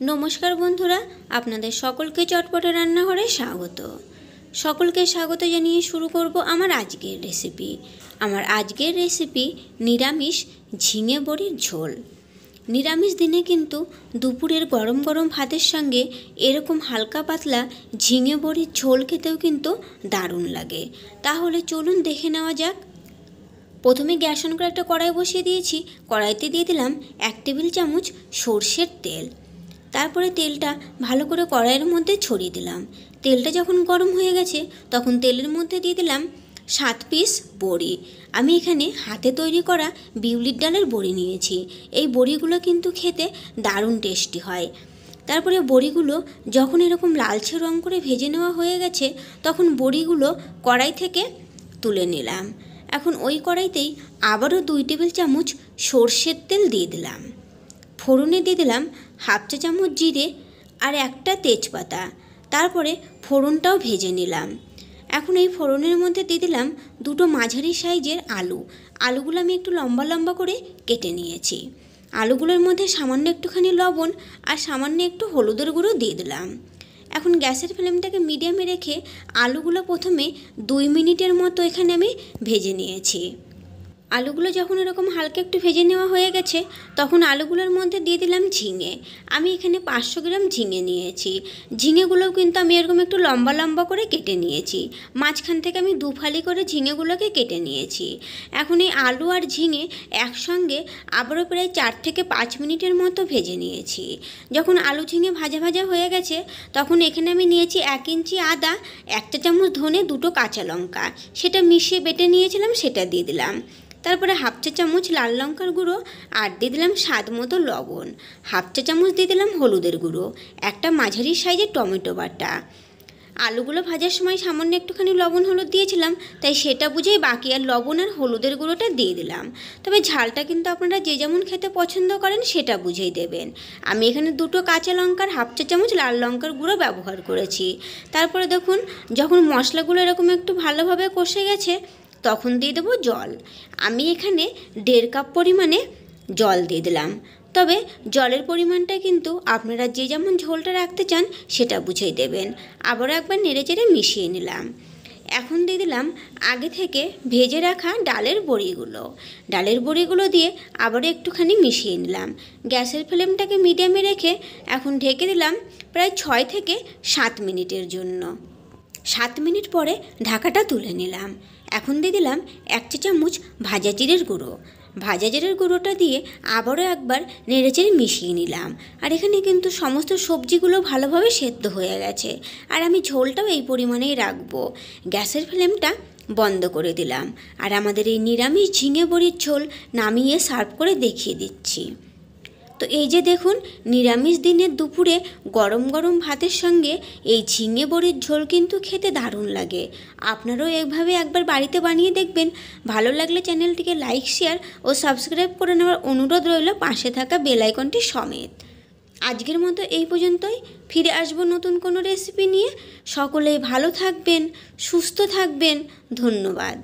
নমস্কার বন্ধুরা, আপনাদের সকলকে চটপটে রান্নাঘরে স্বাগত। সকলকে স্বাগত জানিয়ে শুরু করব আমার আজকের রেসিপি। আমার আজকের রেসিপি নিরামিষ ঝিঙে বড়ির ঝোল। নিরামিষ দিনে কিন্তু দুপুরের গরম গরম ভাতের সঙ্গে এরকম হালকা পাতলা ঝিঙে বড়ির ঝোল খেতেও কিন্তু দারুণ লাগে। তাহলে চলুন দেখে নেওয়া যাক। প্রথমে গ্যাস অন করে একটা কড়াই বসিয়ে দিয়েছি। কড়াইতে দিয়ে দিলাম 1 টেবিল চামচ সর্ষের তেল। তারপরে তেলটা ভালো করে কড়াইয়ের মধ্যে ছড়িয়ে দিলাম। তেলটা যখন গরম হয়ে গেছে তখন তেলের মধ্যে দিয়ে দিলাম 7 পিস বড়ি। আমি এখানে হাতে তৈরি করা বিউলির ডালের বড়ি নিয়েছি। এই বড়িগুলো কিন্তু খেতে দারুণ টেস্টি হয়। তারপরে বড়িগুলো যখন এরকম লালচে রং করে ভেজে নেওয়া হয়ে গেছে তখন বড়িগুলো কড়াই থেকে তুলে নিলাম। এখন ওই কড়াইতেই আবারও 2 টেবিল চামচ সর্ষের তেল দিয়ে দিলাম। ফোড়নে দিয়ে দিলাম 1/2 চা চামচ জিরে আর একটা তেজপাতা। তারপরে ফোড়নটাও ভেজে নিলাম। এখন এই ফোড়নের মধ্যে দিয়ে দিলাম 2টো মাঝারি সাইজের আলু। আলুগুলো আমি একটু লম্বা লম্বা করে কেটে নিয়েছি। আলুগুলোর মধ্যে সামান্য একটুখানি লবণ আর সামান্য একটু হলুদের গুঁড়ো দিয়ে দিলাম। এখন গ্যাসের ফ্লেমটাকে মিডিয়ামে রেখে আলুগুলো প্রথমে 2 মিনিটের মতো এখানে আমি ভেজে নিয়েছি। আলুগুলো যখন এরকম হালকা একটু ভেজে নেওয়া হয়ে গেছে তখন আলুগুলোর মধ্যে দিয়ে দিলাম ঝিঙে। আমি এখানে 500 গ্রাম ঝিঙে নিয়েছি। ঝিঙেগুলোও কিন্তু আমি এরকম একটু লম্বা লম্বা করে কেটে নিয়েছি। মাঝখান থেকে আমি 2 ফালি করে ঝিঙেগুলোকে কেটে নিয়েছি। এখন এই আলু আর ঝিঙে একসঙ্গে আবারও প্রায় 4 থেকে 5 মিনিটের মতো ভেজে নিয়েছি। যখন আলু ঝিঙে ভাজা ভাজা হয়ে গেছে তখন এখানে আমি নিয়েছি 1 ইঞ্চি আদা, 1 চা চামচ ধনে, 2টো কাঁচা লঙ্কা। সেটা মিশিয়ে বেটে নিয়েছিলাম, সেটা দিয়ে দিলাম। তারপরে 1/2 চা চামচ লাল লঙ্কার গুঁড়ো আর দিয়ে দিলাম স্বাদ মতো লবণ। 1/2 চা চামচ দিয়ে দিলাম হলুদের গুঁড়ো। একটা মাঝারি সাইজের টমেটো বাটা। আলুগুলো ভাজার সময় সামান্য একটুখানি লবণ হলুদ দিয়েছিলাম, তাই সেটা বুঝেই বাকি আর লবণ আর হলুদের গুঁড়োটা দিয়ে দিলাম। তবে ঝালটা কিন্তু আপনারা যে যেমন খেতে পছন্দ করেন সেটা বুঝেই দেবেন। আমি এখানে 2টো কাঁচা লঙ্কার 1/2 চা চামচ লাল লঙ্কার গুঁড়ো ব্যবহার করেছি। তারপরে দেখুন যখন মশলাগুলো এরকম একটু ভালোভাবে কষে গেছে তখন দিয়ে দেবো জল। আমি এখানে 1.5 কাপ পরিমাণে জল দিয়ে দিলাম। তবে জলের পরিমাণটা কিন্তু আপনারা যে যেমন ঝোলটা রাখতে চান সেটা বুঝেই দেবেন। আবারও একবার নেড়েচেড়ে মিশিয়ে নিলাম। এখন দিয়ে দিলাম আগে থেকে ভেজে রাখা ডালের বড়িগুলো। ডালের বড়িগুলো দিয়ে আবারও একটুখানি মিশিয়ে নিলাম। গ্যাসের ফ্লেমটাকে মিডিয়ামে রেখে এখন ঢেকে দিলাম প্রায় 6 থেকে 7 মিনিটের জন্য। 7 মিনিট পরে ঢাকাটা তুলে নিলাম। এখন দিয়ে দিলাম 1 চা চামচ ভাজা জিরের গুঁড়ো। ভাজা জিরের গুঁড়োটা দিয়ে আবারও একবার নেড়েচেড়ে মিশিয়ে নিলাম। আর এখানে কিন্তু সমস্ত সবজিগুলো ভালোভাবে সেদ্ধ হয়ে গেছে। আর আমি ঝোলটাও এই পরিমাণেই রাখবো। গ্যাসের ফ্লেমটা বন্ধ করে দিলাম। আর আমাদের এই নিরামিষ ঝিঙে বড়ির ঝোল নামিয়ে সার্ভ করে দেখিয়ে দিচ্ছি। তো এই যে দেখুন, নিরামিষ দিনের দুপুরে গরম গরম ভাতের সঙ্গে এই ঝিঙে বড়ির ঝোল কিন্তু খেতে দারুণ লাগে। আপনারাও এইভাবে একবার বাড়িতে বানিয়ে দেখবেন। ভালো লাগলে চ্যানেলটিকে লাইক, শেয়ার ও সাবস্ক্রাইব করে নেওয়ার অনুরোধ রইল পাশে থাকা বেল আইকনটি সমেত। আজকের মতো এই পর্যন্তই। ফিরে আসবো নতুন কোনো রেসিপি নিয়ে। সকলেই ভালো থাকবেন, সুস্থ থাকবেন। ধন্যবাদ।